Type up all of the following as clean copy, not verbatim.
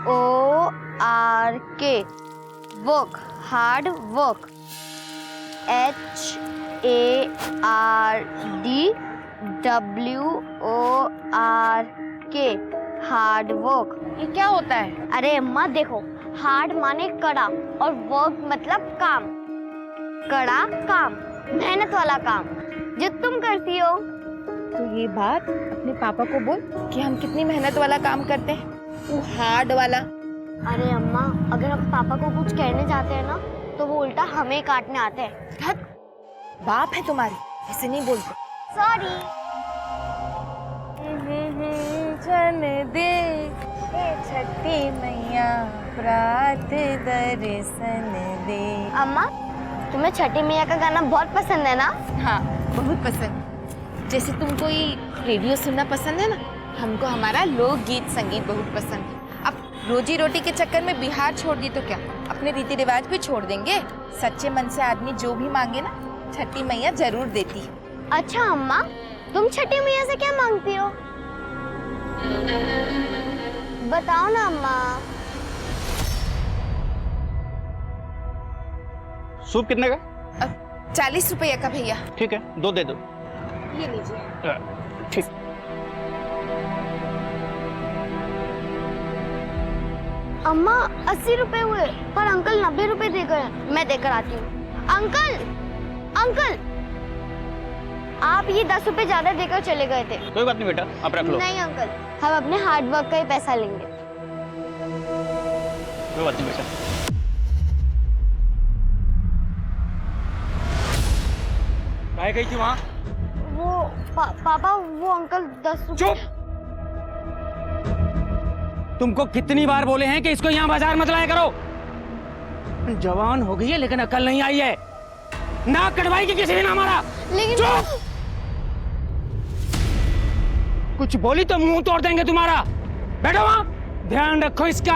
WORK work, hard work. HARDWORK hard work. ये क्या होता है? अरे अम्मा देखो, हार्ड माने कड़ा और वर्क मतलब काम। कड़ा काम, मेहनत वाला काम जो तुम करती हो। तो ये बात अपने पापा को बोल कि हम कितनी मेहनत वाला काम करते हैं, वो हार्ड वाला। अरे अम्मा, अगर हम पापा को कुछ कहने जाते हैं ना तो वो उल्टा हमें काटने आते हैं। धत, बाप है तुम्हारे, ऐसे नहीं बोलते। सॉरी। जन दे छठी मैया प्रात दर्शन दे। अम्मा, तुम्हें छठी मैया का गाना बहुत पसंद है ना? हाँ, बहुत पसंद। जैसे तुमको ये रेडियो सुनना पसंद है ना, हमको हमारा लोकगीत संगीत बहुत पसंद है। अब रोजी रोटी के चक्कर में बिहार छोड़ दी तो क्या, अपने रीति रिवाज भी छोड़ देंगे। सच्चे मन से आदमी जो भी मांगे ना, छठी मैया जरूर देती है। अच्छा अम्मा, तुम छठी मैया से क्या मांगती हो? बताओ ना अम्मा। सूप कितने का? 40 रुपये का भैया। ठीक है, 2 दे दो। ये लीजिए। ठीक। अम्मा 80 रुपए हुए, पर अंकल 90 रुपए दे गए। मैं देकर आती हूँ। अंकल, अंकल, आप ये 10 रुपए ज्यादा देकर चले गए थे। कोई बात नहीं बेटा, आप रख लो। नहीं अंकल, हम अपने हार्ड वर्क का ही पैसा लेंगे। कोई बात नहीं बेटा। कहाँ गई थी वहाँ? वो पापा, वो अंकल 10 रुपए। चुप! तुमको कितनी बार बोले हैं कि इसको यहाँ बाजार मत लाया करो। जवान हो गई है लेकिन अकल नहीं आई है। नाक कटवाई की किसी ने ना मारा। लेकिन चुप! कुछ बोली तो मुंह तोड़ देंगे तुम्हारा। बैठो वहाँ, ध्यान रखो इसका।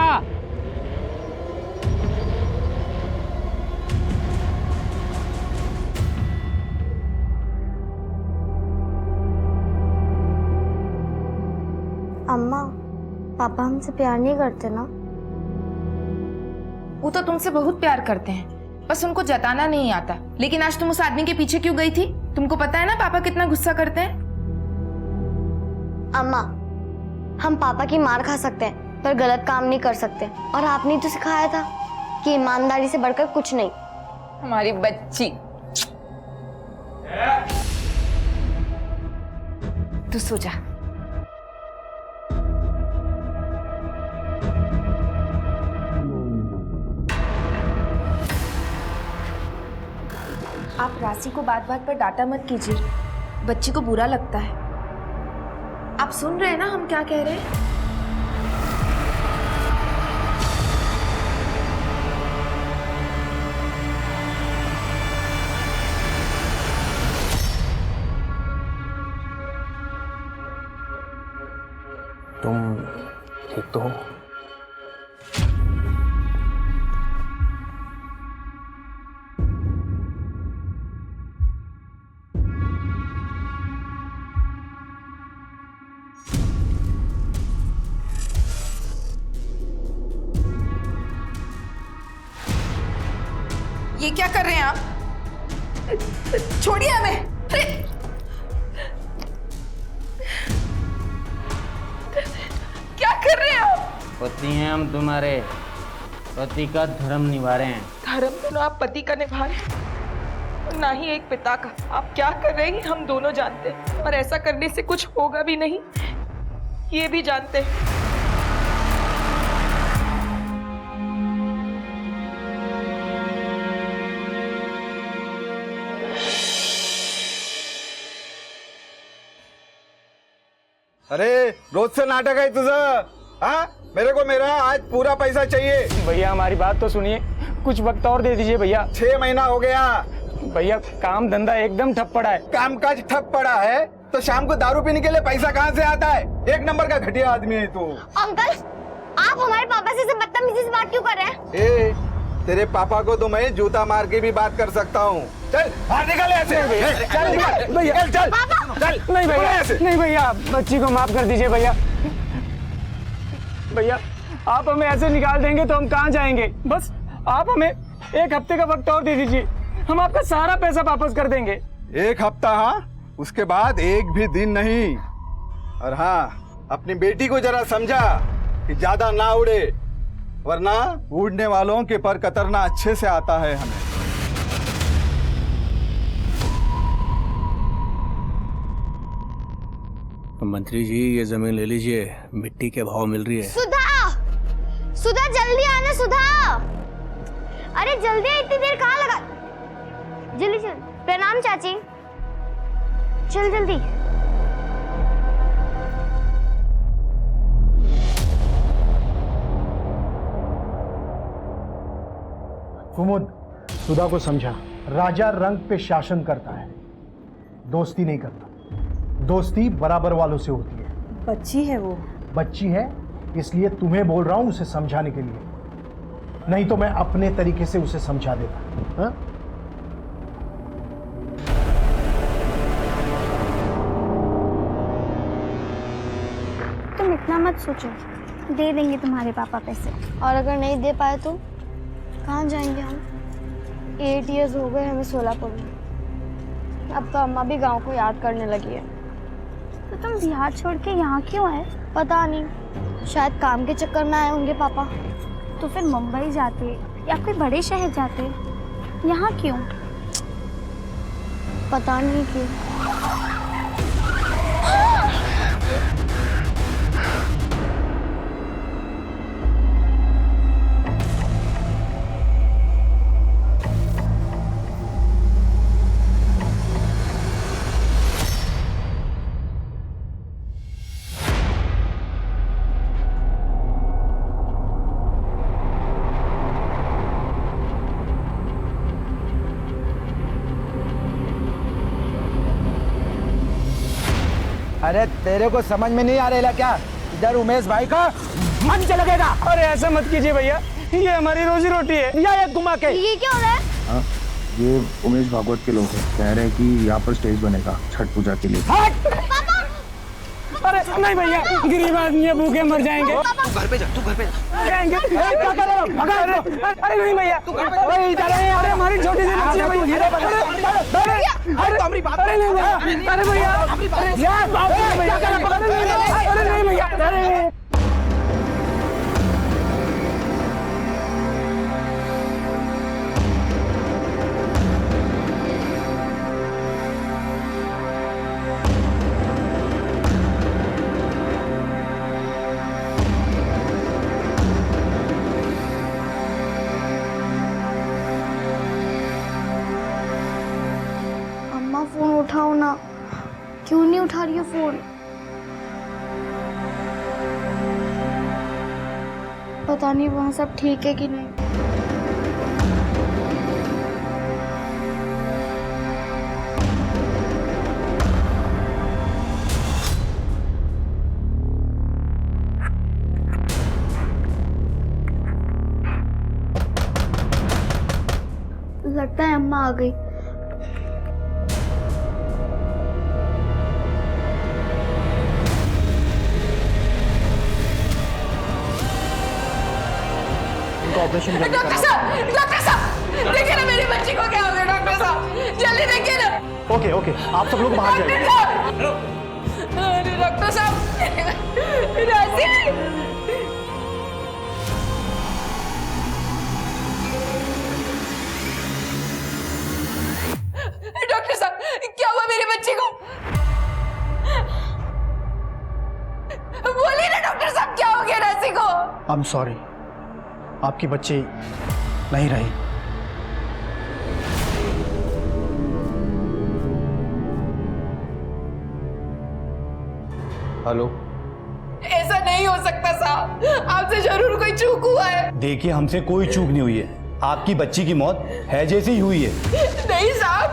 अम्मा, पापा हमसे प्यार नहीं करते ना? वो तो तुमसे बहुत प्यार करते हैं, बस उनको जताना नहीं आता। लेकिन आज तुम उस आदमी के पीछे क्यों गई थी? तुमको पता है ना पापा कितना गुस्सा करते हैं। अम्मा, हम पापा की मार खा सकते हैं पर गलत काम नहीं कर सकते। और आपने तो सिखाया था कि ईमानदारी से बढ़कर कुछ नहीं। हमारी बच्ची। तू सो जा। आप राशि को बात बात पर डांटा मत कीजिए, बच्ची को बुरा लगता है। आप सुन रहे हैं ना हम क्या कह रहे हैं? तुम ठीक तो हो? ये क्या कर रहे हैं आप? छोड़िए हमें। अरे क्या कर रहे हैं आप? पति हैं हम तुम्हारे, पति का धर्म निभा रहे हैं। धर्म तो ना आप पति का निभा रहे हैं और ना ही एक पिता का। आप क्या कर रहे हैं हम दोनों जानते हैं, और ऐसा करने से कुछ होगा भी नहीं, ये भी जानते हैं। अरे रोज से नाटक है तुझं? हाँ, मेरे को मेरा आज पूरा पैसा चाहिए। भैया हमारी बात तो सुनिए, कुछ वक्त और दे दीजिए भैया। 6 महीना हो गया भैया, काम धंधा एकदम ठप पड़ा है। कामकाज ठप पड़ा है तो शाम को दारू पीने के लिए पैसा कहाँ से आता है? एक नंबर का घटिया आदमी है तू। अंकल, आप हमारे पापा से बदतमीजी से बात क्यों कर रहे हैं? तेरे पापा को तो मैं जूता मार के भी बात कर सकता हूँ। चल बाहर निकल ऐसे। चल भैया, चल नहीं भैया, नहीं भैया, बच्ची को माफ कर दीजिए भैया। भैया आप हमें ऐसे निकाल देंगे तो हम कहाँ जाएंगे? बस आप हमें 1 हफ्ते का वक्त और दे दीजिए, हम आपका सारा पैसा वापस कर देंगे। 1 हफ्ता? हाँ, उसके बाद एक भी दिन नहीं। और हाँ, अपनी बेटी को जरा समझा कि ज्यादा ना उड़े, वरना उड़ने वालों के पर कतरना अच्छे से आता है हमें। मंत्री जी ये जमीन ले लीजिए, मिट्टी के भाव मिल रही है। सुधा, सुधा जल्दी आना सुधा। अरे जल्दी आ, इतनी देर कहाँ लगा? जल्दी चल। प्रणाम चाची, चल जल्दी। कुमुद, सुधा को समझा, राजा रंग पे शासन करता है, दोस्ती नहीं करता। दोस्ती बराबर वालों से होती है। बच्ची है वो। बच्ची है इसलिए तुम्हें बोल रहा हूं उसे समझाने के लिए, नहीं तो मैं अपने तरीके से उसे समझा देता। हाँ? तुम इतना मत सोचो, दे देंगे तुम्हारे पापा पैसे। और अगर नहीं दे पाए तो कहाँ जाएंगे हम? 8 इयर्स हो गए हमें सोलापुर में। अब तो अम्मा भी गांव को याद करने लगी है। तो तुम बिहार छोड़ के यहाँ क्यों आए? पता नहीं, शायद काम के चक्कर में आए होंगे पापा। तो फिर मुंबई जाते या कोई बड़े शहर जाते, यहाँ क्यों? पता नहीं क्यों। अरे तेरे को समझ में नहीं आ रहा क्या? इधर उमेश भाई का मंच लगेगा। अरे ऐसा मत कीजिए भैया, ये हमारी रोजी रोटी है। या एक घुमा के। ये क्या हो रहा है? हाँ, ये उमेश भागवत के लोग हैं, कह रहे हैं कि यहाँ पर स्टेज बनेगा छठ पूजा के लिए। अरे नहीं भैया, गरीब आदमी है, भूखे मर जाएंगे। तू घर पे जा, तू घर पे जा। जाएंगे। अरे नहीं भैया, अरे हमारी छोटी सी बच्ची है भैया। अरे नहीं भैया, अरे भैया, अरे नहीं भैया, अरे फोन उठाओ ना, क्यों नहीं उठा रही हो फोन? पता नहीं वहाँ सब ठीक है कि नहीं। लगता है अम्मा आ गई। ऑपरेशन डॉक्टर साहब देखिए ना, मेरी बच्ची को क्या हो गया? डॉक्टर साहब जल्दी देखिए ना। ओके ओके, आप सब लोग बाहर जाइए। अरे डॉक्टर साहब, राजी। डॉक्टर साहब क्या हुआ मेरी बच्ची को? बोलिए ना डॉक्टर साहब, क्या हो गया राजी को? आई एम सॉरी, आपकी बच्ची नहीं रही। हेलो, ऐसा नहीं हो सकता साहब, आपसे जरूर कोई चूक हुआ है। देखिए हमसे कोई चूक नहीं हुई है, आपकी बच्ची की मौत है जैसे ही हुई है। नहीं साहब,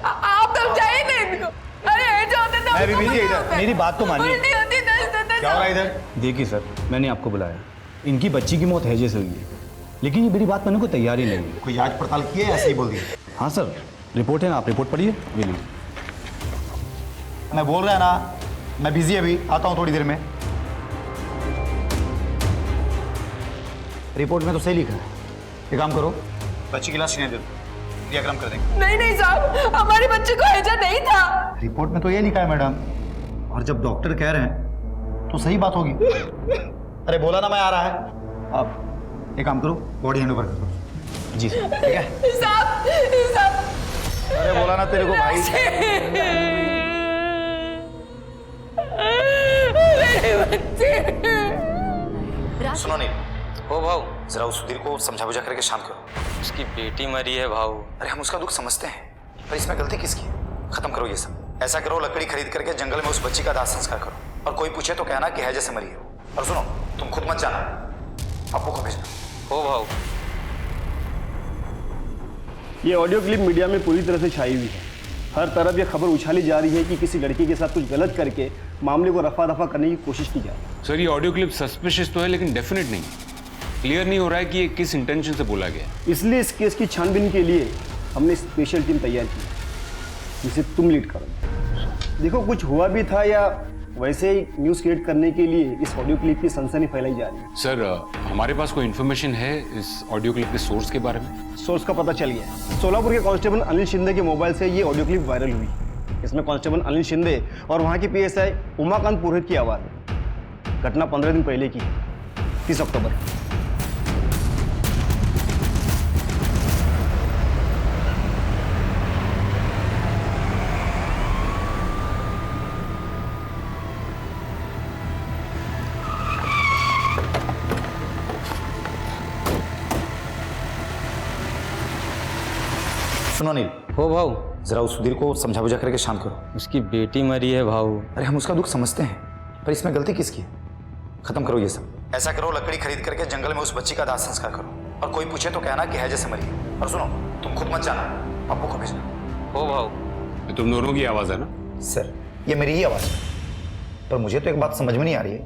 आप समझाइए ना इनको। अरे ऐसा होता तो मैं भी बिजी इधर, मेरी बात तो मानिए। उल्टी होती तो क्या हो रहा है इधर? देखिए सर, मैंने आपको बुलाया, इनकी बच्ची की मौत हैजे से हुई है, लेकिन ये मेरी बात मानने को तैयार ही नहीं है। कोई जांच पड़ताल की है, ऐसे ही बोल दिया? हाँ सर, रिपोर्ट है ना, आप रिपोर्ट पढ़िए। ये लीजिए। मैं बोल रहा है ना, मैं बिजी अभी आता हूँ थोड़ी देर में। रिपोर्ट में तो सही लिखा है। एक काम करो, बच्ची की लाश सीने दे दो, क्रियाक्रम कर देंगे। नहीं नहीं साहब, हमारे बच्चे को हैजा नहीं था। रिपोर्ट में तो ये लिखा है मैडम, और जब डॉक्टर कह रहे हैं तो सही बात होगी। अरे बोला ना मैं आ रहा है। आप एक काम करो, बॉडी हैंड ओवर कर दो। जी सर, ठीक है साहब अरे बोला ना तेरे को भाई। सुनो नहीं, ओ भाऊ जरा उस सुधीर को समझा बुझा करके शांत करो। उसकी बेटी मरी है भाऊ। अरे हम उसका दुख समझते हैं, पर इसमें गलती किसकी है? खत्म करो ये सब। ऐसा करो, लकड़ी खरीद करके जंगल में उस बच्ची का दाह संस्कार करो, और कोई पूछे तो कहना कि हैजे से मरी है। और सुनो, तुम खुद मत जाना, अप्पू को भेजना। ओ भाऊ। ये ऑडियो क्लिप मीडिया में पूरी तरह से छाई हुई है। हर तरफ ये खबर उछाली जा रही है कि किसी लड़की के साथ कुछ गलत करके मामले को रफा दफा करने की कोशिश की जा रही है। सर, ये ऑडियो क्लिप सस्पिशियस तो है, लेकिन डेफिनेट नहीं। क्लियर नहीं हो रहा है कि ये किस इंटेंशन से बोला गया। इसलिए इस केस की छानबीन के लिए हमने स्पेशल टीम तैयार की, जिसे तुम लीड करो। देखो, कुछ हुआ भी था या वैसे ही न्यूज़ क्रिएट करने के लिए इस ऑडियो क्लिप की सनसनी फैलाई जा रही है। सर, हमारे पास कोई इन्फॉर्मेशन है इस ऑडियो क्लिप के सोर्स के बारे में? सोर्स का पता चल गया। सोलापुर के कांस्टेबल अनिल शिंदे के मोबाइल से ये ऑडियो क्लिप वायरल हुई। इसमें कांस्टेबल अनिल शिंदे और वहाँ की पीएसआई उमाकांत पुरोहित की आवाज़ है। घटना 15 दिन पहले की है, 30 अक्टूबर। सुनो नील, हो भाऊ जरा उस सुधीर को समझा बुझा करके शांत करो। उसकी बेटी मरी है भाऊ। अरे हम उसका दुख समझते हैं, पर इसमें गलती किसकी है? खत्म करो ये सब। ऐसा करो, लकड़ी खरीद करके जंगल में उस बच्ची का दाह संस्कार करो, और कोई पूछे तो कहना कि हैजे से मरी है। और सुनो, तुम खुद मत जाना, अप्पू को भेजना। हो भाऊ। तुम दोनों की आवाज है ना? सर, ये मेरी ही आवाज है, पर मुझे तो एक बात समझ में नहीं आ रही है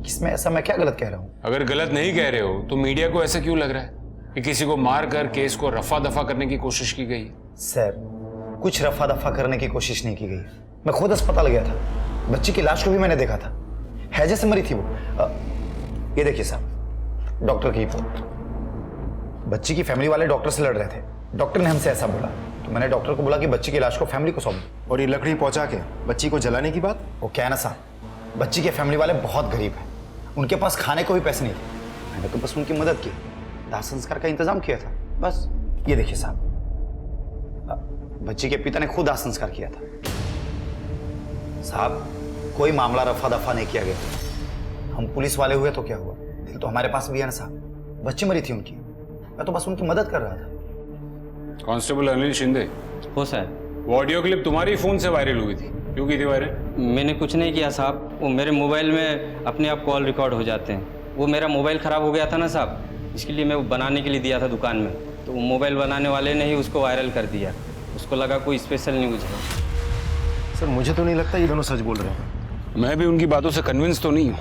कि इसमें ऐसा मैं क्या गलत कह रहा हूँ। अगर गलत नहीं कह रहे हो तो मीडिया को ऐसा क्यों लग रहा है कि किसी को मार कर केस को रफा दफा करने की कोशिश की गई? सर, कुछ रफा दफा करने की कोशिश नहीं की गई। मैं खुद अस्पताल गया था, बच्ची की लाश को भी मैंने देखा था। हैजे से मरी थी वो। ये देखिए साहब, डॉक्टर की रिपोर्ट। बच्ची की फैमिली वाले डॉक्टर से लड़ रहे थे। डॉक्टर ने हमसे ऐसा बोला, तो मैंने डॉक्टर को बोला कि बच्ची की लाश को फैमिली को सौंप। और ये लकड़ी पहुंचा के बच्ची को जलाने की बात? वो क्या है ना साहब, बच्ची के फैमिली वाले बहुत गरीब हैं, उनके पास खाने को भी पैसे नहीं थे। मैंने तो बस उनकी मदद की, दाह संस्कार का इंतजाम किया था, बस। ये देखिए साहब, बच्ची के पिता ने खुद दाह संस्कार किया था। साहब, कोई मामला रफा दफा नहीं किया गया। हम पुलिस वाले हुए तो क्या हुआ, दिल तो हमारे पास भी है ना साहब। बच्ची मरी थी उनकी, मैं तो बस उनकी मदद कर रहा था। कांस्टेबल अनिल शिंदे। हो सर, वो ऑडियो क्लिप तुम्हारी फोन से वायरल हुई थी, क्यों की थी वायरल? मैंने कुछ नहीं किया साहब, वो मेरे मोबाइल में अपने आप कॉल रिकॉर्ड हो जाते हैं। वो मेरा मोबाइल ख़राब हो गया था ना साहब, इसके लिए मैं वो बनाने के लिए दिया था दुकान में, तो वो मोबाइल बनाने वाले ने ही उसको वायरल कर दिया। उसको लगा कोई स्पेशल न्यूज़ है। सर, मुझे तो नहीं लगता ये दोनों सच बोल रहे हैं। मैं भी उनकी बातों से कन्विंस तो नहीं हूँ,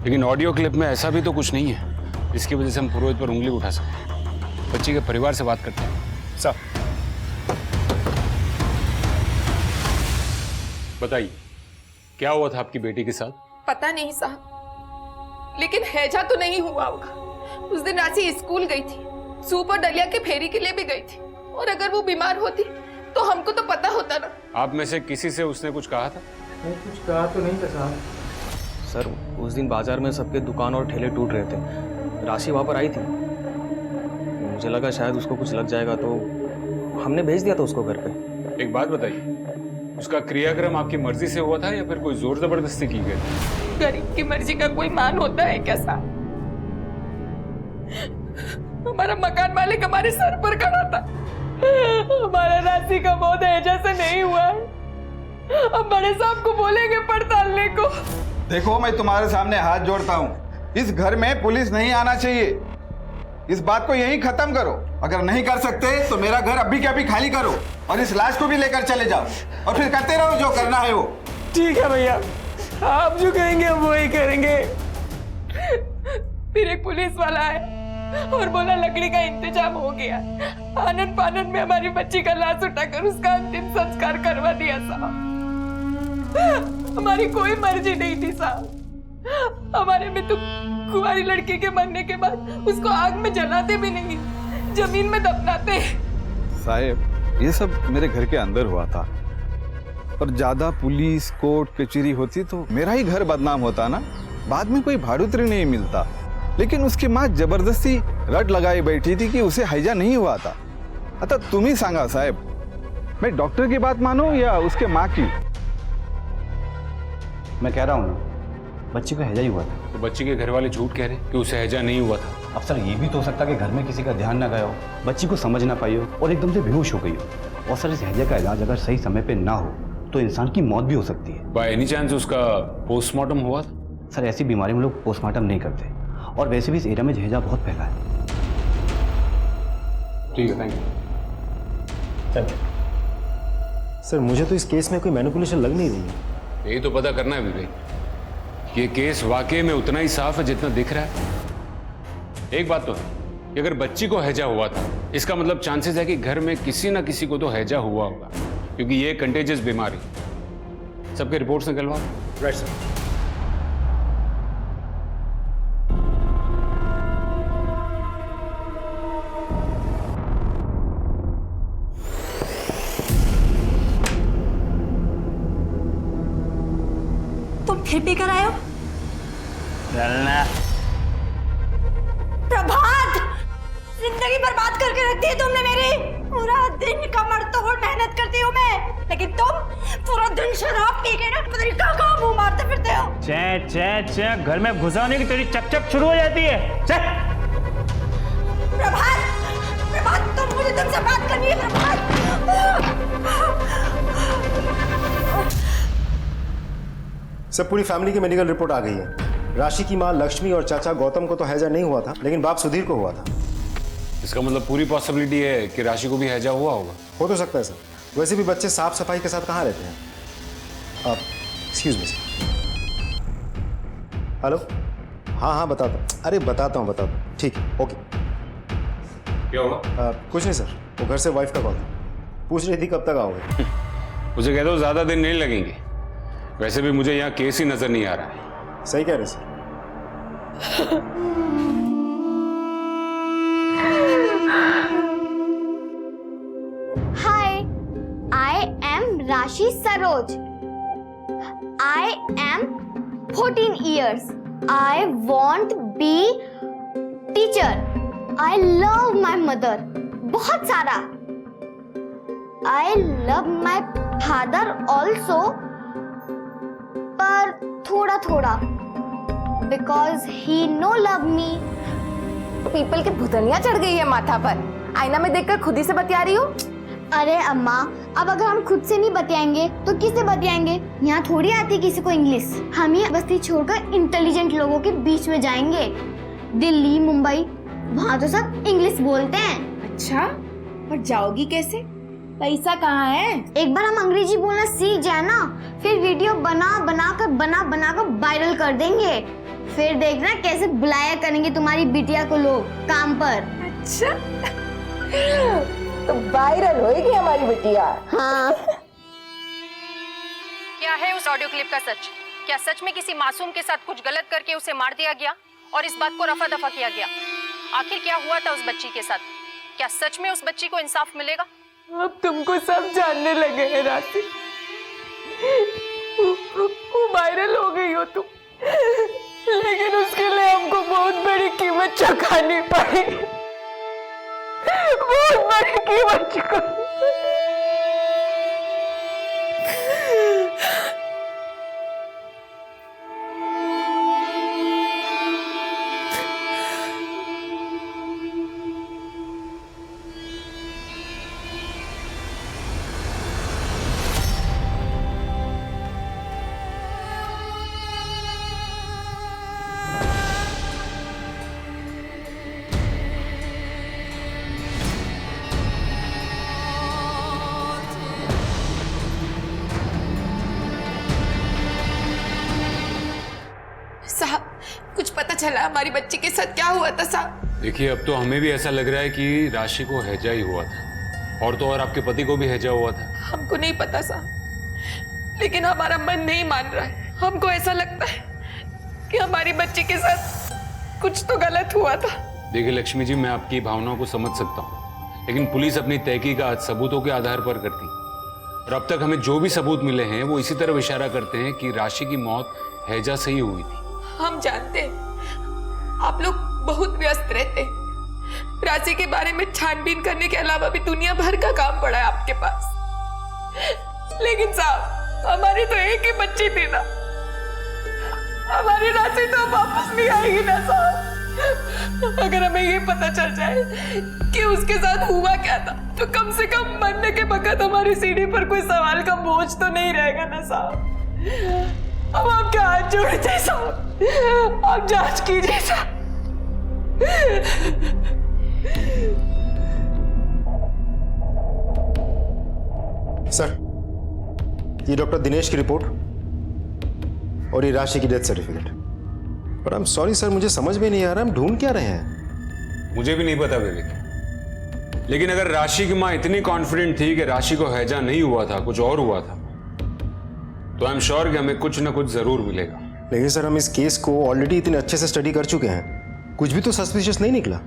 लेकिन ऑडियो क्लिप में ऐसा भी तो कुछ नहीं है जिसकी वजह से हम पुरोहित पर उंगली उठा सकें। बच्ची के परिवार से बात करते हैं। सर, बताइए, क्या हुआ था आपकी बेटी के साथ? पता नहीं साहब, लेकिन हैजा तो नहीं हुआ होगा। उस दिन राशि स्कूल गई थी, सुपर डलिया के फेरी के लिए भी गई थी, और अगर वो बीमार होती तो हमको तो पता होता ना। आप में से किसी से उसने कुछ कहा था? नहीं, कुछ कहा तो नहीं था साहब। सर, उस दिन बाजार में सबके दुकान और ठेले टूट रहे थे। राशि वहाँ पर आई थी, मुझे लगा शायद उसको कुछ लग जाएगा, तो हमने भेज दिया था उसको घर पे। एक बात बताइए, उसका क्रियाक्रम आपकी मर्जी से हुआ था या फिर कोई जोर जबरदस्ती की गई? गरीब की मर्जी का कोई मान होता है क्या साहब? हमारा मकान मालिक हमारे सर पर खड़ा था, हमारा राशि का मौत हैजा से नहीं हुआ है। अब बड़े साहब को बोलेंगे पड़तालने को। देखो, मैं तुम्हारे सामने हाथ जोड़ता हूँ, इस घर में पुलिस नहीं आना चाहिए। इस बात को यहीं खत्म करो। अगर नहीं कर सकते तो मेरा घर अभी के अभी खाली करो और इस लाश को भी लेकर चले जाओ, और फिर करते रहो जो करना है वो। ठीक है भैया, आप जो कहेंगे हम वही करेंगे। फिर एक पुलिस वाला है और बोला लकड़ी का इंतजाम हो गया। आनंद पानंद में हमारी बच्ची का लाश उठाकर उसका अंतिम संस्कार करवा दिया साहब। हमारी कोई मर्जी नहीं थी साहब, हमारे में तो कुंवारी लड़की के मरने के बाद उसको आग में जलाते भी नहीं, जमीन में दफनाते हैं। साहब ये सब मेरे घर के अंदर हुआ था, और ज्यादा पुलिस कोर्ट कचहरी होती तो मेरा ही घर बदनाम होता ना, बाद में कोई भाड़ुत्री नहीं मिलता। लेकिन उसकी माँ जबरदस्ती रट लगाई बैठी थी कि उसे हैजा नहीं हुआ था। अतः तुम ही सांगा साहब, मैं डॉक्टर की बात मानूं या उसके माँ की? मैं कह रहा हूँ ना, बच्ची को हैजा ही हुआ था। तो बच्ची के घर वाले झूठ कह रहे कि उसे हैजा नहीं हुआ था। अब सर ये भी तो हो सकता है कि घर में किसी का ध्यान ना गया हो, बच्ची को समझ ना पाई हो और एकदम से बेहोश हो गई हो। और सर इस हैजे का इलाज अगर सही समय पे ना हो तो इंसान की मौत भी हो सकती है। बाय एनी चांस उसका पोस्टमार्टम हुआ था? सर ऐसी बीमारी में लोग पोस्टमार्टम नहीं करते, और वैसे भी इस एरिया में हैजा बहुत फैला है। ठीक है, थैंक यू। सर मुझे तो इस केस में कोई मैनिपुलेशन लग नहीं रही है। यही तो पता करना है विवेक, ये केस वाकई में उतना ही साफ है जितना दिख रहा है। एक बात तो है कि अगर बच्ची को हैजा हुआ था, इसका मतलब चांसेस है कि घर में किसी ना किसी को तो हैजा हुआ होगा, क्योंकि ये कंटेजियस बीमारी। सबके रिपोर्ट्स निकलवाओ। Right sir. तुम फिर पी कर आए हो? चलना। प्रभात, जिंदगी बर्बाद करके रखती है तुमने मेरी। पूरा दिन कमर तोड़ मेहनत करती हूँ मैं, लेकिन तुम पूरा दिन शराब पी के ना पता नहीं कहाँ मुंह मारते फिरते हो। चे चे चे, घर में घुसाने की तेरी चप शुरू हो जाती है। चे। प्रभात, प्रभात मुझे तुमसे बात करनी है। प्रभात, सर पूरी फैमिली की मेडिकल रिपोर्ट आ गई है। राशि की माँ लक्ष्मी और चाचा गौतम को तो हैजा नहीं हुआ था, लेकिन बाप सुधीर को हुआ था। इसका मतलब पूरी पॉसिबिलिटी है कि राशि को भी हैजा हुआ होगा। हो तो सकता है सर। वैसे भी बच्चे साफ सफाई के साथ कहाँ रहते हैं। आप एक्सक्यूज मी सर। हेलो, हाँ बताता हूँ। अरे बताता हूँ। ठीक है, ओके। क्या हुआ? कुछ नहीं सर, वो घर से वाइफ का कॉल था, पूछ रही थी कब तक आओगे। मुझे कह दो ज्यादा दिन नहीं लगेंगे। वैसे भी मुझे यहाँ केस ही नजर नहीं आ रहा है। सही कह रहे sir. Hi, I am Rashi Saroj. I am 14 years. I want be teacher. I love my mother. बहुत सारा. I love my father also. पर थोड़ा थोड़ा. Because he no love me. People की भुतनिया चढ़ गई है माथा पर। आईना में देखकर खुद ही से बतिया रही हो। अरे अम्मा, अब अगर हम खुद से नहीं बतियाएंगे तो किससे बतियाएंगे? यहाँ थोड़ी आती किसी को इंग्लिश। हम ही बस्ती छोड़कर इंटेलिजेंट लोगों के बीच में जाएंगे। दिल्ली, मुंबई, वहाँ तो सब इंग्लिश बोलते हैं। अच्छा, और जाओगी कैसे? पैसा कहाँ है? एक बार हम अंग्रेजी बोलना सीख जाए ना, फिर वीडियो बना कर वायरल कर देंगे। फिर देखना कैसे बुलाया करेंगे तुम्हारी बिटिया को लोग काम पर। अच्छा, तो वायरल होएगी हमारी बिटिया। हाँ। क्या है उस ऑडियो क्लिप का सच? क्या सच में किसी मासूम के साथ कुछ गलत करके उसे मार दिया गया और इस बात को रफा दफा किया गया? आखिर क्या हुआ था उस बच्ची के साथ? क्या सच में उस बच्ची को इंसाफ मिलेगा? अब तुमको सब जानने लगे हैं राशि। वो वायरल हो गई हो तुम, लेकिन उसके लिए हमको बहुत बड़ी कीमत चुकानी पड़ी। बहुत बड़ी कीमत चुकानी। साहब, कुछ पता चला हमारी बच्ची के साथ क्या हुआ था साहब? देखिए, अब तो हमें भी ऐसा लग रहा है कि राशि को हैजा ही हुआ था, और तो और आपके पति को भी हैजा हुआ था। हमको नहीं पता साहब, लेकिन हमारा मन नहीं मान रहा है। हमको ऐसा लगता है कि हमारी बच्ची के साथ कुछ तो गलत हुआ था। देखिए लक्ष्मी जी, मैं आपकी भावनाओं को समझ सकता हूँ, लेकिन पुलिस अपनी तहकीकात सबूतों के आधार पर करती, और अब तक हमें जो भी सबूत मिले हैं वो इसी तरफ इशारा करते हैं कि राशि की मौत हैजा से ही हुई थी। हम जानते हैं आप लोग बहुत व्यस्त रहते हैं, राशि के बारे में छानबीन करने के अलावा भी दुनिया भर का काम पड़ा है आपके पास, लेकिन साहब हमारी तो एक ही बच्ची थी ना, हमारी राशि तो वापस नहीं आएगी ना साहब। अगर हमें ये पता चल जाए कि उसके साथ हुआ क्या था, तो कम से कम मरने के वक्त हमारी सीढ़ी पर कोई सवाल का बोझ तो नहीं रहेगा ना साहब। अब आपके हाथ जोड़ते साहब, आप जांच कीजिए साहब। सर, ये डॉक्टर दिनेश की रिपोर्ट और ये राशि की डेथ सर्टिफिकेट। पर आई एम सॉरी सर, मुझे समझ में नहीं आ रहा हम ढूंढ क्या रहे हैं। मुझे भी नहीं पता विवेक, लेकिन अगर राशि की मां इतनी कॉन्फिडेंट थी कि राशि को हैजा नहीं हुआ था, कुछ और हुआ था, तो आई एम श्योर कि हमें कुछ ना कुछ जरूर मिलेगा। लेकिन सर हम इस केस को ऑलरेडी इतने अच्छे से स्टडी कर चुके हैं, कुछ भी तो सस्पिशियस नहीं निकला।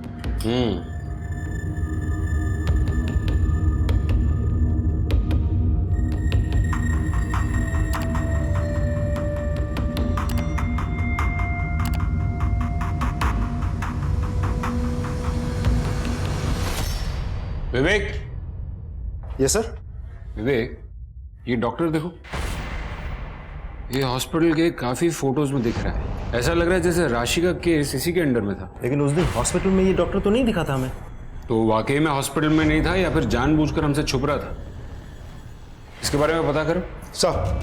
विवेक। Yes sir. विवेक, ये डॉक्टर देखो, ये हॉस्पिटल के काफी फोटोज में दिख रहा है। ऐसा लग रहा है जैसे राशि का केस इसी के अंडर में था। लेकिन उस दिन हॉस्पिटल में ये डॉक्टर तो नहीं दिखा था हमें। तो वाकई में हॉस्पिटल में नहीं था या फिर जानबूझकर हमसे छुप रहा था? इसके बारे में पता करो। सर,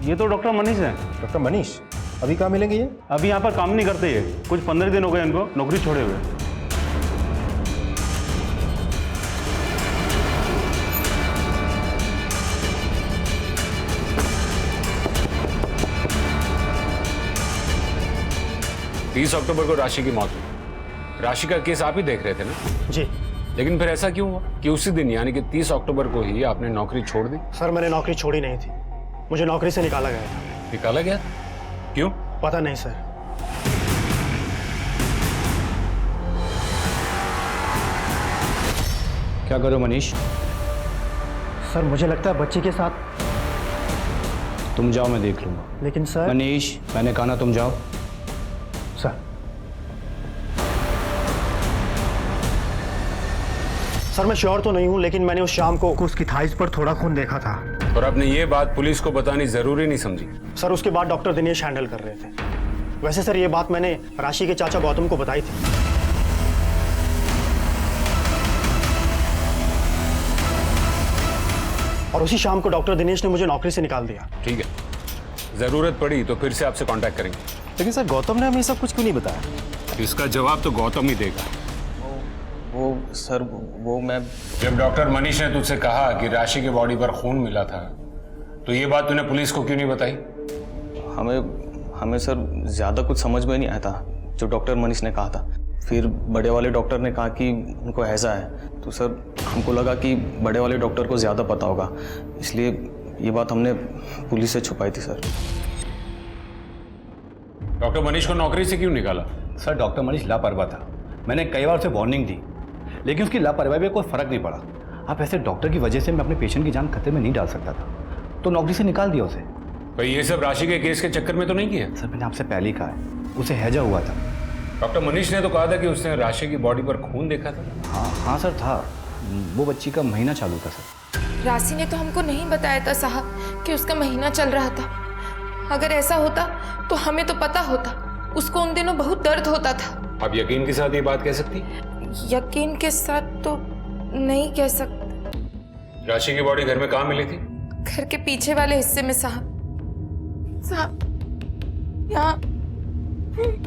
ये तो डॉक्टर मनीष है। डॉक्टर मनीष अभी कहाँ मिलेंगे ये? अभी यहाँ पर काम नहीं करते ये, कुछ 15 दिन हो गए इनको नौकरी छोड़े हुए। अक्टूबर को राशि की मौत हुई। राशि का केस आप ही देख रहे थे ना? जी। लेकिन फिर ऐसा क्यों हुआ कि उसी दिन यानी कि 30 अक्टूबर को ही आपने नौकरी छोड़ दी? सर मैंने नौकरी छोड़ी नहीं थी, मुझे नौकरी से निकाला गया था। निकाला गया? क्यों? पता नहीं सर। क्या करो मनीष? सर मुझे लगता है बच्ची के साथ। तुम जाओ, मैं देख लूंगा। लेकिन सर। मनीष, मैंने कहा ना तुम जाओ। सर मैं श्योर तो नहीं हूं, लेकिन मैंने उस शाम को उसकी थाइस पर थोड़ा खून देखा था। और आपने ये बात पुलिस को बतानी जरूरी नहीं समझी? सर उसके बाद डॉक्टर दिनेश हैंडल कर रहे थे। वैसे सर ये बात मैंने राशि के चाचा गौतम को बताई थी। और उसी शाम को डॉक्टर दिनेश ने मुझे नौकरी से निकाल दिया। ठीक है, जरूरत पड़ी तो फिर से आपसे कांटेक्ट करेंगे। लेकिन सर गौतम ने हमें सब कुछ क्यों नहीं बताया? इसका जवाब तो गौतम ही देगा। वो सर वो मैं जब डॉक्टर मनीष ने तुझसे कहा कि राशि के बॉडी पर खून मिला था, तो ये बात तूने पुलिस को क्यों नहीं बताई? हमें सर ज़्यादा कुछ समझ में नहीं आया था जो डॉक्टर मनीष ने कहा था। फिर बड़े वाले डॉक्टर ने कहा कि उनको हैजा है, तो सर हमको लगा कि बड़े वाले डॉक्टर को ज़्यादा पता होगा, इसलिए ये बात हमने पुलिस से छुपाई थी सर। डॉक्टर मनीष को नौकरी से क्यों निकाला? सर डॉक्टर मनीष लापरवाह था, मैंने कई बार उसे वार्निंग दी, लेकिन उसकी लापरवाही में कोई फर्क नहीं पड़ा। अब ऐसे डॉक्टर की वजह से मैं अपने पेशेंट की जान खतरे में नहीं डाल सकता था, तो नौकरी से निकाल दिया उसे। भाई ये सब राशि के केस के चक्कर में तो नहीं किया? सर मैंने आपसे पहले ही कहा है, उसे हैजा हुआ था। डॉक्टर मनीष ने तो कहा था कि उसने राशि की बॉडी पर खून देखा था। हाँ सर था, वो बच्ची का महीना चालू था सर। राशि ने तो हमको नहीं बताया था साहब कि उसका महीना चल रहा था। अगर ऐसा होता तो हमें तो पता होता, उसको उन दिनों बहुत दर्द होता था। आप यकीन के साथ ये बात कह सकती? यकीन के साथ तो नहीं कह सकते। राशि की बॉडी घर में कहाँ मिली थी? घर के पीछे वाले हिस्से में साहब।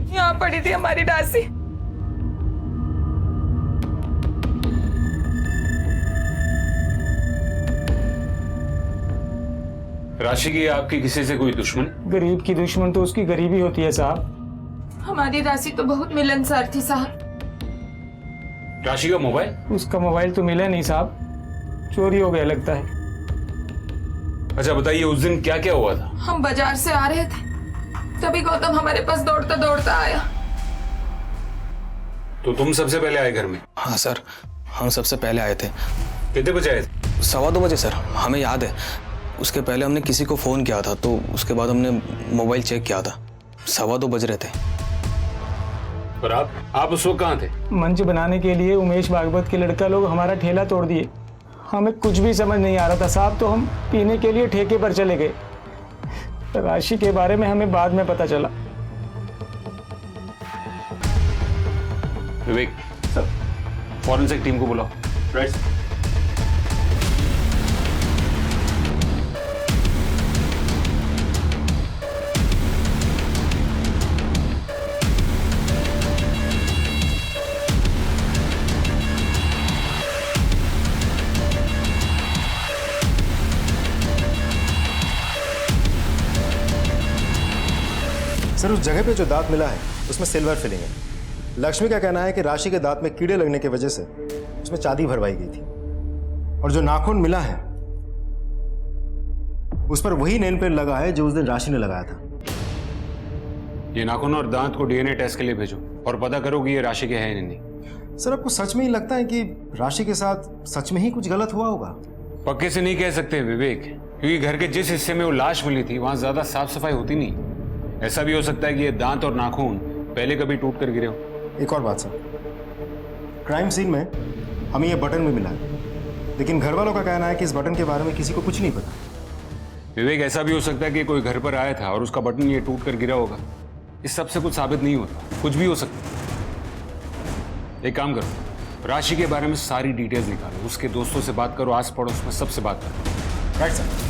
यहाँ पड़ी थी हमारी राशि। राशि की आपकी किसी से कोई दुश्मन? गरीब की दुश्मन तो उसकी गरीबी होती है साहब। हमारी राशि तो बहुत मिलनसार थी साहब। राशि का मोबाइल? उसका मोबाइल तो मिला नहीं साहब, चोरी हो गया लगता है। अच्छा बताइए, उस दिन क्या क्या हुआ था? हम बाजार से आ रहे थे, तभी गौतम हमारे पास दौड़ता दौड़ता आया। तो तुम सबसे पहले आए घर में? हाँ सर, हम सबसे पहले आए थे। कितने बजे आए थे? 2:15 बजे सर, हमें याद है। उसके पहले हमने किसी को फ़ोन किया था, तो उसके बाद हमने मोबाइल चेक किया था। 2:15 बज रहे थे। और आप उस वक्त कहाँ थे? मंच बनाने के लिए उमेश भागवत के लड़का लोग हमारा ठेला तोड़ दिए। हमें कुछ भी समझ नहीं आ रहा था साहब, तो हम पीने के लिए ठेके पर चले गए। राशि के बारे में हमें बाद में पता चला। विवेक सर, फॉरेंसिक टीम को बुलाओ। राइट। सर, उस जगह पे जो दांत मिला है उसमें सिल्वर फिलिंग है। लक्ष्मी का कहना है कि राशि के दांत में कीड़े लगने की वजह से उसमें चांदी भरवाई गई थी। और जो नाखून मिला है उस पर वही नेल पेंट लगा है जो उस दिन राशि ने लगाया था। ये नाखून और दांत को डीएनए टेस्ट के लिए भेजो और पता करो कि ये राशि के हैं या नहीं। सर, आपको सच में ही लगता है कि राशि के साथ सच में ही कुछ गलत हुआ होगा? पक्के से नहीं कह सकते विवेक, क्योंकि घर के जिस हिस्से में वो लाश मिली थी वहां ज्यादा साफ सफाई होती नहीं। ऐसा भी हो सकता है कि ये दांत और नाखून पहले कभी टूट कर गिरे हो। एक और बात सर, क्राइम सीन में हमें ये बटन भी मिला है, लेकिन घर वालों का कहना है कि इस बटन के बारे में किसी को कुछ नहीं पता। विवेक, ऐसा भी हो सकता है कि कोई घर पर आया था और उसका बटन ये टूट कर गिरा होगा। इस सब से कुछ साबित नहीं होता, कुछ भी हो सकता है। एक काम करो, राशि के बारे में सारी डिटेल्स निकालो, उसके दोस्तों से बात करो, आस पड़ोस में सबसे बात करो। Right sir.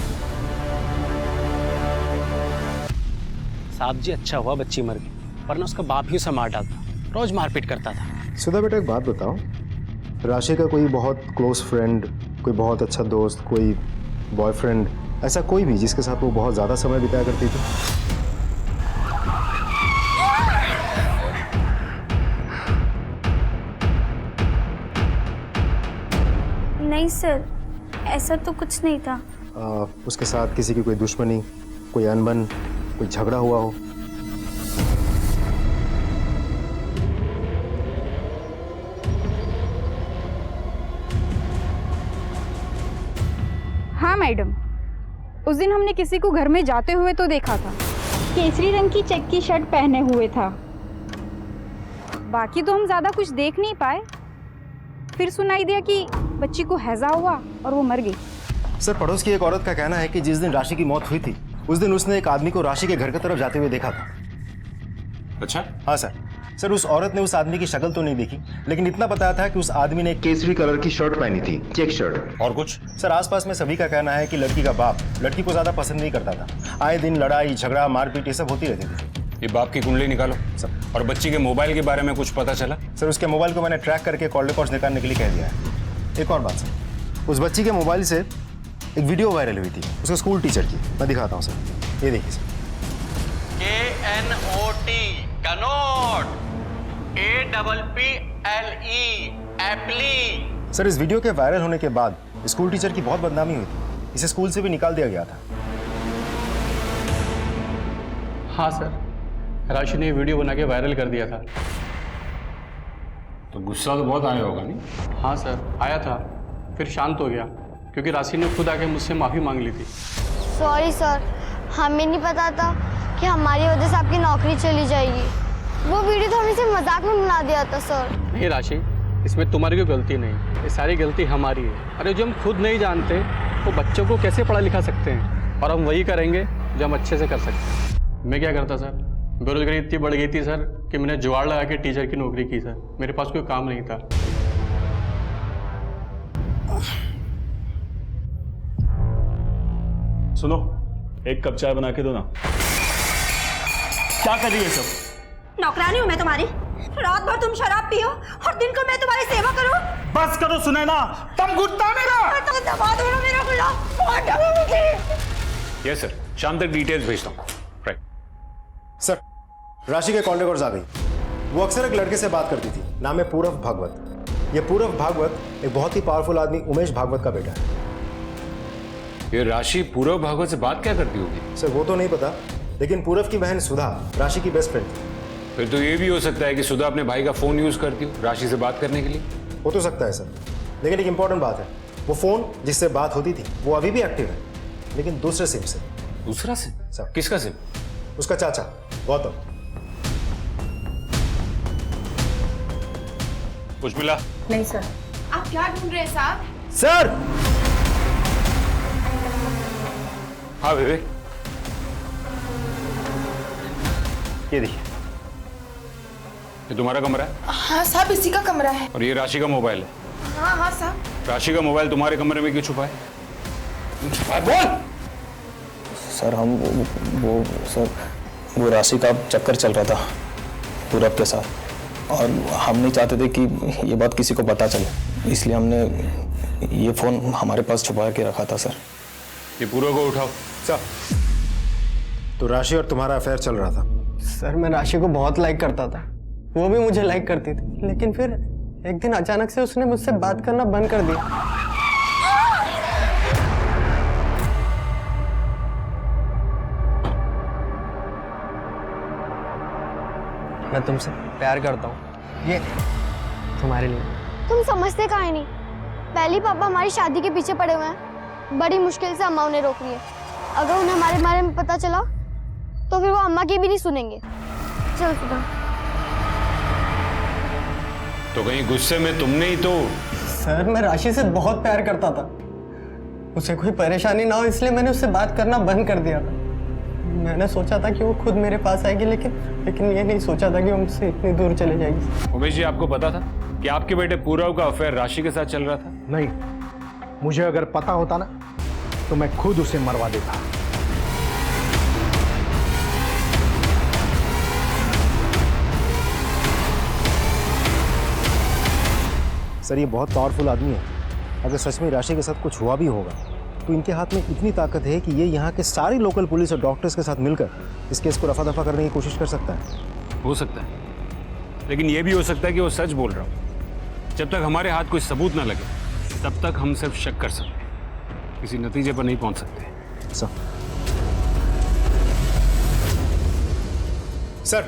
साहब जी, अच्छा हुआ बच्ची मर गई, वरना उसका बाप ही उसे मार डालता। रोज मारपीट करता था। सुधा बेटा, एक बात बताओ, राशि का कोई बहुत क्लोज फ्रेंड, कोई बहुत अच्छा दोस्त, कोई बॉयफ्रेंड, ऐसा कोई भी जिसके साथ वो बहुत ज़्यादा समय बिताया करती थी? नहीं सर, ऐसा तो कुछ नहीं था। उसके साथ किसी की कोई दुश्मनी, कोई अनबन, कोई झगड़ा हुआ हो? हाँ मैडम, उस दिन हमने किसी को घर में जाते हुए तो देखा था। केसरी रंग की चेक की शर्ट पहने हुए था। बाकी तो हम ज्यादा कुछ देख नहीं पाए। फिर सुनाई दिया कि बच्ची को हैजा हुआ और वो मर गई। सर, पड़ोस की एक औरत का कहना है कि जिस दिन राशि की मौत हुई थी उस दिन उसने एक आदमी को राशि के घर की तरफ जाते हुए देखा था। अच्छा? हाँ सर। सर, उस औरत ने उस आदमी की शक्ल तो नहीं देखी, लेकिन इतना बताया था कि उस आदमी ने केसरी कलर की शर्ट पहनी थी, चेक शर्ट। और कुछ? सर, आसपास में सभी का कहना है कि लड़की का बाप लड़की को ज्यादा पसंद नहीं करता था। आए दिन लड़ाई झगड़ा मारपीट ये सब होती रहती थी। ये बाप की कुंडली निकालो सर। और बच्ची के मोबाइल के बारे में कुछ पता चला? सर, उसके मोबाइल को मैंने ट्रैक करके कॉल रिकॉर्ड्स निकालने के लिए कह दिया है। एक और बात सर, उस बच्ची के मोबाइल से एक वीडियो वायरल हुई थी उसके स्कूल टीचर की। मैं दिखाता हूँ सर, ये देखिए sir. KNOT Connaught, APPLE apply. Sir, इस वीडियो के वायरल होने के बाद स्कूल टीचर की बहुत बदनामी हुई थी। इसे स्कूल से भी निकाल दिया गया था। हाँ सर, राशि ने वीडियो बना के वायरल कर दिया था। तो गुस्सा तो बहुत आया होगा नहीं? हाँ सर, आया था, फिर शांत हो गया क्योंकि राशि ने खुद आके मुझसे माफ़ी मांग ली थी। सॉरी सर, हमें नहीं पता था कि हमारी वजह से आपकी नौकरी चली जाएगी। वो वीडियो तो हमने सिर्फ मजाक में बना दिया था सर। नहीं राशि, इसमें तुम्हारी कोई गलती नहीं, ये सारी गलती हमारी है। अरे जो हम खुद नहीं जानते वो बच्चों को कैसे पढ़ा लिखा सकते हैं, और हम वही करेंगे जो हम अच्छे से कर सकते हैं। मैं क्या करता सर, बेरोजगारी इतनी बढ़ गई थी सर कि मैंने जुगाड़ लगा के टीचर की नौकरी की सर। मेरे पास कोई काम नहीं था। सुनो, एक कप चाय बना के दो ना। क्या कर रही है सब? नौकरानी हूँ मैं तुम्हारी? रात भर तुम शराब पियो और दिन को मैं तुम्हारी सेवा करूं? बस करो सुनैना, तुम गुस्सा मेरा। तो दबा दो ना मेरा गुलाब, बहुत डरो मुझे। यस सर, शाम तक डिटेल्स भेजता हूँ। राइट सर, राशि के कॉल रिकॉर्ड्स आ गई। वो अक्सर एक लड़के से बात करती थी, नाम है पूरव भागवत। ये पूरव भागवत एक बहुत ही पावरफुल आदमी उमेश भागवत का बेटा है। ये राशि पूरव भागवत से बात क्या करती होगी? सर वो तो नहीं पता, लेकिन पूरव की बहन सुधा राशि की बेस्ट फ्रेंड थी। फिर तो ये भी हो सकता है कि सुधा अपने भाई का फोन यूज करती हो राशि से बात करने के लिए। हो तो सकता है सर, लेकिन एक इंपॉर्टेंट बात है, वो फोन जिससे बात होती थी वो अभी भी एक्टिव है, लेकिन दूसरे सिम से। दूसरा सिम? सर किसका सिम? उसका चाचा गौतम। कुछ मिला? नहीं सर। आप क्या ढूंढ रहे हैं साहब? सर! हाँ विवेक, ये देखिए, ये तुम्हारा कमरा है? हाँ साहब, इसी का कमरा है। और ये राशि का मोबाइल है? हाँ हाँ साहब। राशि का मोबाइल तुम्हारे कमरे में क्यों छुपा है? बोल। सर हम सर वो राशि का चक्कर चल रहा था पूरब के साथ, और हम नहीं चाहते थे कि ये बात किसी को पता चले, इसलिए हमने ये फ़ोन हमारे पास छुपा के रखा था सर। ये पूरब को उठाओ। सर तो राशि और तुम्हारा अफेयर चल रहा था? सर मैं राशि को बहुत लाइक करता था, वो भी मुझे लाइक करती थी, लेकिन फिर एक दिन अचानक से उसने मुझसे बात करना बंद कर दिया। मैं तुमसे प्यार करता हूँ, ये तुम्हारे लिए। तुम समझते काहे नहीं? पहले पापा हमारी शादी के पीछे पड़े हुए हैं, बड़ी मुश्किल से अम्मा उन्हें रोक रही है। अगर उन्हें हमारे बारे में पता चला तो फिर वो अम्मा की भी नहीं सुनेंगे। चल सुधा। तो कहीं गुस्से में तुमने ही तो। सर मैं राशि से बहुत प्यार करता था, उसे कोई परेशानी ना हो इसलिए मैंने उससे बात करना बंद कर दिया था। मैंने सोचा था कि वो खुद मेरे पास आएगी, लेकिन ये नहीं सोचा था कि वो मुझसे इतनी दूर चले जाएगी। उमेश जी, आपको पता था कि आपके बेटे पूरव का अफेयर राशि के साथ चल रहा था? नहीं, मुझे अगर पता होता ना तो मैं खुद उसे मरवा देता। सर ये बहुत पावरफुल आदमी है, अगर सच में राशि के साथ कुछ हुआ भी होगा तो इनके हाथ में इतनी ताकत है कि ये यहाँ के सारी लोकल पुलिस और डॉक्टर्स के साथ मिलकर इस केस को रफा दफा करने की कोशिश कर सकता है। हो सकता है, लेकिन ये भी हो सकता है कि वो सच बोल रहा हो। जब तक हमारे हाथ कोई सबूत ना लगे तब तक हम सिर्फ शक कर सकते हैं, किसी नतीजे पर नहीं पहुंच सकते। सर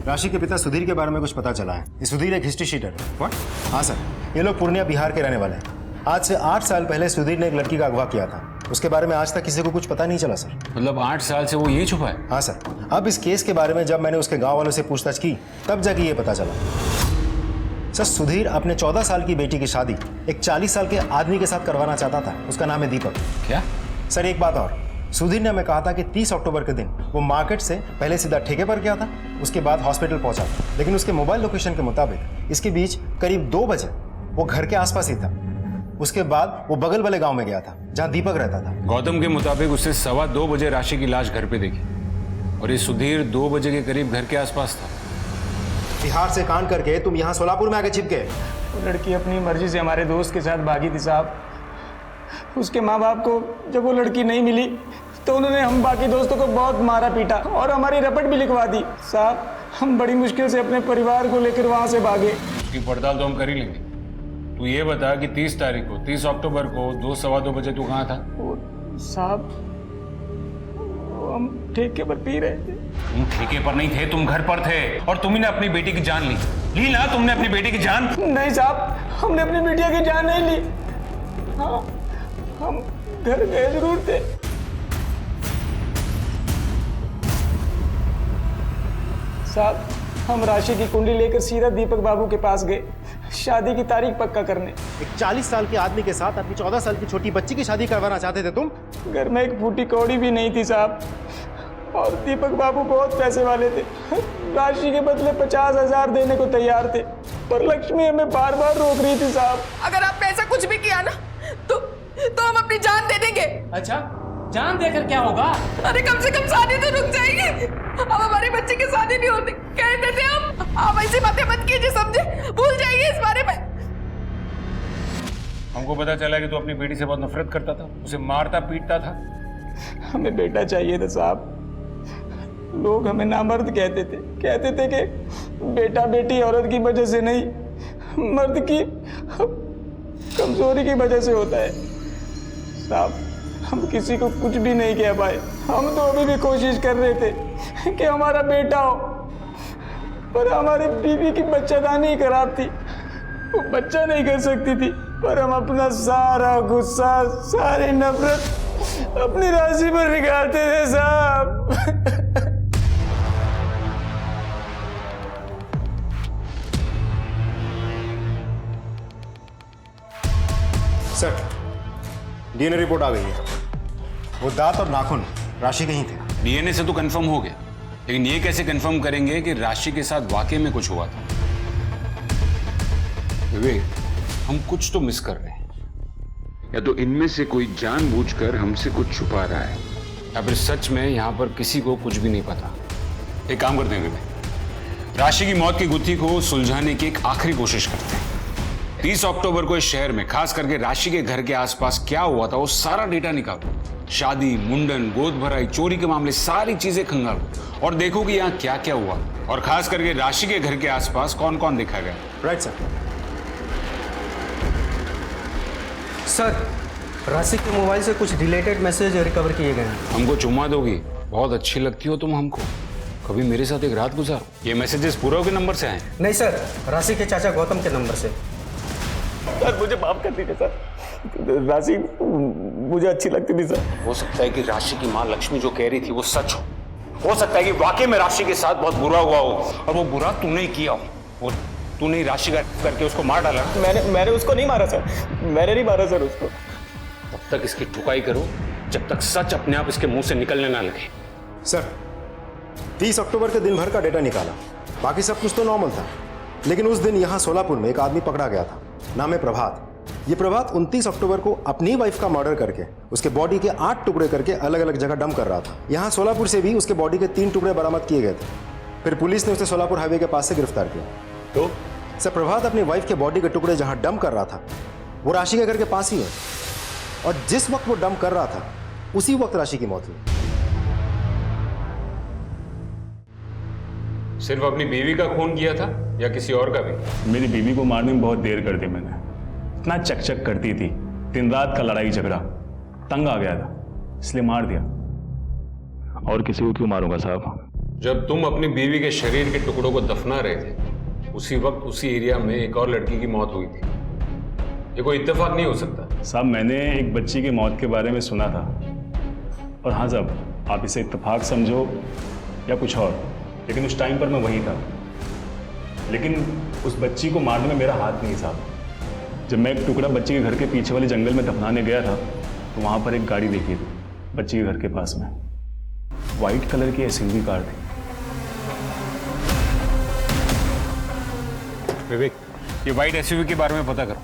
राशि के पिता सुधीर के बारे में कुछ पता चला है। ये सुधीर एक हिस्ट्री शीटर है। What? हाँ सर, ये लोग पूर्णिया बिहार के रहने वाले हैं। आज से 8 साल पहले सुधीर ने एक लड़की का अगवा किया था, उसके बारे में आज तक किसी को कुछ पता नहीं चला सर। मतलब 8 साल से वो यही छुपा है? हाँ सर, अब इस केस के बारे में जब मैंने उसके गांव वालों से पूछताछ की तब जाके ये पता चला। सर सुधीर अपने 14 साल की बेटी की शादी एक 40 साल के आदमी के साथ करवाना चाहता था, उसका नाम है दीपक। क्या? सर एक बात और, सुधीर ने हमें कहा था कि 30 अक्टूबर के दिन वो मार्केट से पहले सीधा ठेके पर गया था, उसके बाद हॉस्पिटल पहुंचा, लेकिन उसके मोबाइल लोकेशन के मुताबिक इसके बीच करीब 2 बजे वो घर के आसपास ही था। उसके बाद वो बगल वाले गांव में गया था जहां दीपक रहता था। गौतम के मुताबिक उसने 2:15 बजे राशि की लाश घर पे देखी और ये सुधीर 2 बजे के करीब घर के आसपास था। बिहार से कांड करके तुम यहाँ सोलापुर में आके छिप गए। वो लड़की अपनी मर्जी से हमारे दोस्त के साथ भागी थी साहब। उसके माँ बाप को जब वो लड़की नहीं मिली तो उन्होंने हम बाकी दोस्तों को बहुत मारा पीटा और हमारी रपट भी लिखवा दी साहब। हम बड़ी मुश्किल से अपने परिवार को लेकर वहाँ से भागे। उसकी पड़ताल तो हम कर ही लेंगे। तू ये बता कि 30 तारीख को 30 अक्टूबर को 2-2:15 बजे तू कहाँ था? साहब हम ठेके पर पी रहे थे। तुम ठेके पर नहीं थे, तुम घर पर थे और तुम ही ने अपनी बेटी की जान ली ना? तुमने अपनी बेटी की जान? नहीं साहब, हमने अपनी बेटिया की जान नहीं ली। हाँ, हम घर गए जरूर थे। साहब हम राशि की कुंडली लेकर सीधा दीपक बाबू के पास गए शादी की तारीख पक्का करने। एक 40 साल के आदमी के साथ अपनी 14 साल की छोटी बच्ची की शादी करवाना चाहते थे तुम? घर में एक फूटी कौड़ी भी नहीं थी साहब, और दीपक बाबू बहुत पैसे वाले थे। राशि के बदले 50,000 देने को तैयार थे, पर लक्ष्मी हमें बार बार रोक रही थी साहब। अगर आपने ऐसा कुछ भी किया ना तो हम अपनी जान दे देंगे। अच्छा, जान देकर क्या होगा? अरे कम से कम शादी तो रुक जाएगी। अब हमारी बच्ची की शादी नहीं होती कहते थे हम। आप ऐसी बातें मत कीजिए, समझे? भूल जाइए इस बारे में। हमको पता चला कि तू अपनी बेटी से बहुत नफरत करता था, उसे मारता पीटता था। हमें बेटा चाहिए था साहब। लोग हमें नामर्द कहते थे कि बेटा बेटी औरत की वजह से नहीं, मर्द की कमजोरी की वजह से होता है। साहब, हम किसी को कुछ भी नहीं कह पाए। हम तो अभी भी कोशिश कर रहे थे कि हमारा बेटा हो, पर हमारी बीवी की बच्चादानी खराब थी, वो बच्चा नहीं कर सकती थी। पर हम अपना सारा गुस्सा, सारी नफरत अपनी राशि पर निकालते थे साहब। सर, डीएनए रिपोर्ट आ गई है। वो दांत और नाखून राशि के ही थे। डीएनए से तो कंफर्म हो गया, लेकिन ये कैसे कंफर्म करेंगे कि राशि के साथ वाकई में कुछ हुआ था? विवेक, हम कुछ तो मिस कर रहे हैं। या तो इनमें से कोई जानबूझकर हमसे कुछ छुपा रहा है, या फिर सच में यहाँ पर किसी को कुछ भी नहीं पता। एक काम करते हैं विवेक, राशि की मौत की गुत्थी को सुलझाने की एक आखिरी कोशिश करते हैं। 30 अक्टूबर को इस शहर में, खास करके राशि के घर के आसपास क्या हुआ था, वो सारा डेटा निकालो। शादी, मुंडन, गोद भराई, चोरी के मामले, सारी चीजें खंगालो और देखो कि यहाँ क्या क्या हुआ, और खास करके राशि के घर के आसपास कौन कौन देखा गया। Right sir. सर, राशि के मोबाइल से कुछ रिलेटेड मैसेज रिकवर किए गए हैं। हमको चुम्मा दोगी? बहुत अच्छी लगती हो तुम हमको। कभी मेरे साथ एक रात गुजारो। ये मैसेजेस पूरव के नंबर से आए? नहीं सर, राशि के चाचा गौतम के नंबर से। सर मुझे माफ कर दीजिए सर, राशि मुझे अच्छी लगती थी सर। हो सकता है कि राशि की माँ लक्ष्मी जो कह रही थी वो सच हो सकता है कि वाकई में राशि के साथ बहुत बुरा हुआ हो, और वो बुरा तूने ही किया हो। वो तूने ही राशि करके उसको मार डाला। मैंने उसको नहीं मारा सर, मैंने नहीं मारा सर उसको। तब तक इसकी ठुकाई करो जब तक सच अपने आप इसके मुंह से निकलने ना लगे। सर, 30 अक्टूबर के दिन भर का डेटा निकाला, बाकी सब कुछ तो नॉर्मल था, लेकिन उस दिन यहाँ सोलापुर में एक आदमी पकड़ा गया था, नाम है प्रभात। ये प्रभात 29 अक्टूबर को अपनी वाइफ का मर्डर करके उसके बॉडी के 8 टुकड़े करके अलग अलग जगह डंप कर रहा था। यहाँ सोलापुर से भी उसके बॉडी के 3 टुकड़े बरामद किए गए थे। फिर पुलिस ने उसे सोलापुर हाईवे के पास से गिरफ्तार किया। तो सर, प्रभात अपनी वाइफ के बॉडी के टुकड़े जहाँ डंप कर रहा था वो राशि के घर के पास ही है, और जिस वक्त वो डंप कर रहा था उसी वक्त राशि की मौत हुई। सिर्फ अपनी बीवी का खून किया था या किसी और का भी? मेरी बीवी को मारने में बहुत देर कर दी मैंने। इतना चकचक करती थी, दिन रात का लड़ाई झगड़ा, तंग आ गया था, इसलिए मार दिया। और किसी को क्यों मारूंगा साहब? जब तुम अपनी बीवी के शरीर के टुकड़ों को दफना रहे थे, उसी वक्त उसी एरिया में एक और लड़की की मौत हुई थी। ये कोई इत्तेफाक नहीं हो सकता। साहब, मैंने एक बच्ची की मौत के बारे में सुना था। और हाँ साहब, आप इसे इत्तेफाक समझो या कुछ और, लेकिन उस टाइम पर मैं वहीं था। लेकिन उस बच्ची को मारने में मेरा हाथ नहीं साहब। जब मैं एक टुकड़ा बच्ची के घर के पीछे वाले जंगल में दफनाने गया था, तो वहाँ पर एक गाड़ी देखी थी बच्ची के घर के पास में। वाइट कलर की एसयूवी कार थी। विवेक, ये वाइट एसयूवी के बारे में पता करो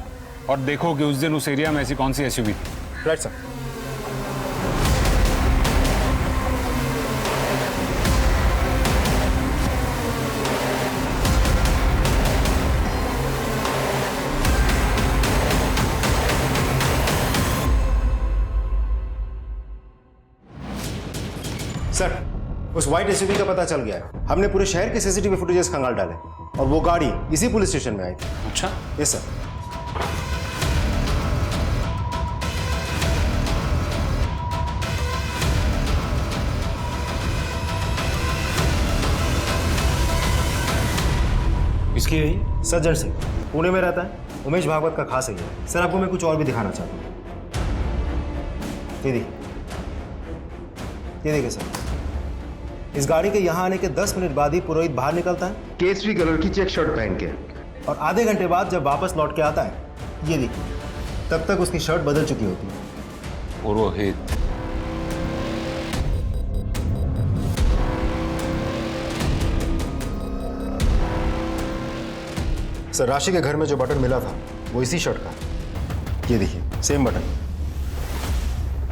और देखो कि उस दिन उस एरिया में ऐसी कौन सी एसयूवी थी। Right sir. सर, उस व्हाइट एसयूवी का पता चल गया है। हमने पूरे शहर के सीसीटीवी फुटेजेस खंगाल डाले और वो गाड़ी इसी पुलिस स्टेशन में आई थी। अच्छा? Yes sir. इसकी यही सज्जन सिंह पुणे में रहता है, उमेश भागवत का खास है। सर, आपको मैं कुछ और भी दिखाना चाहता हूँ। ये देखिए सर, इस गाड़ी के यहाँ आने के 10 मिनट बाद ही पुरोहित बाहर निकलता है केसरी कलर की चेक शर्ट पहन के, और आधे घंटे बाद जब वापस लौट के आता है, ये देखिए, तब तक उसकी शर्ट बदल चुकी होती है। पुरोहित? सर, राशि के घर में जो बटन मिला था वो इसी शर्ट का। ये देखिए, सेम बटन,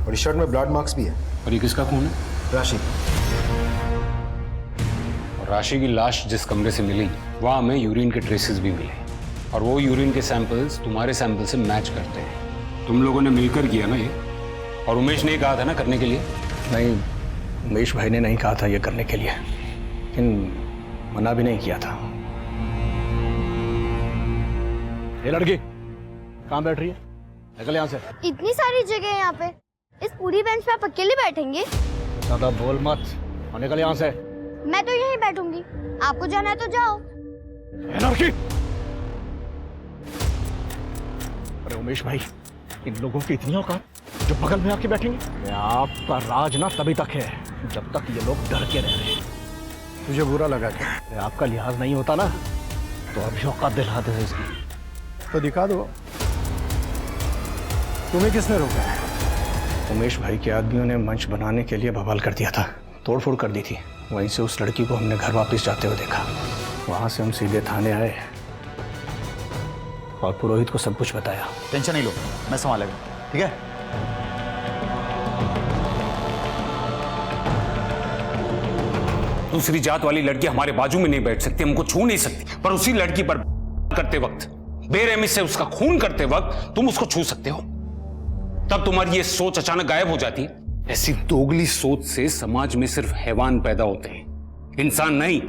और इस शर्ट में ब्लड मार्क्स भी है। और ये किसका खून है? राशि। और राशि की लाश जिस कमरे से मिली, वहाँ हमें यूरिन के ट्रेसेस भी मिले, और वो यूरिन के सैंपल्स तुम्हारे सैंपल से मैच करते हैं। तुम लोगों ने मिलकर किया ना ये? और उमेश ने कहा था ना करने के लिए? नहीं, उमेश भाई ने नहीं कहा था ये करने के लिए, लेकिन मना भी नहीं किया था। ये लड़की कहाँ बैठ रही है? निकल यहाँ से। इतनी सारी जगह है यहाँ पे, इस पूरी बेंच पे आप अकेले बैठेंगे? ज्यादा बोल मत और निकल यहाँ से। मैं तो यहीं बैठूंगी, आपको जाना है तो जाओ। एनर्जी! अरे उमेश भाई, इन लोगों की इतनी औकात जो बगल में आके बैठेंगे। आपका राज ना तभी तक है जब तक ये लोग डर के रह रहे हैं। तुझे बुरा लगा क्या? आपका लिहाज नहीं होता ना तो अभी औकात दिलाते हैं इसकी। तो दिखा दो। तुम्हें किसने रोका है? उमेश भाई के आदमियों ने मंच बनाने के लिए बवाल कर दिया था, तोड़फोड़ कर दी थी। वहीं से उस लड़की को हमने घर वापस जाते हुए देखा। वहां से हम सीधे थाने आए और पुरोहित को सब कुछ बताया। टेंशन नहीं लो, मैं संभालेगा, ठीक है? दूसरी जात वाली लड़की हमारे बाजू में नहीं बैठ सकती, हमको छू नहीं सकती, पर उसी लड़की पर करते वक्त, बेरहमी से उसका खून करते वक्त तुम उसको छू सकते हो। तब तुम्हारी ये सोच अचानक गायब हो जाती है। ऐसी दोगली सोच से समाज में सिर्फ हैवान पैदा होते हैं, इंसान नहीं।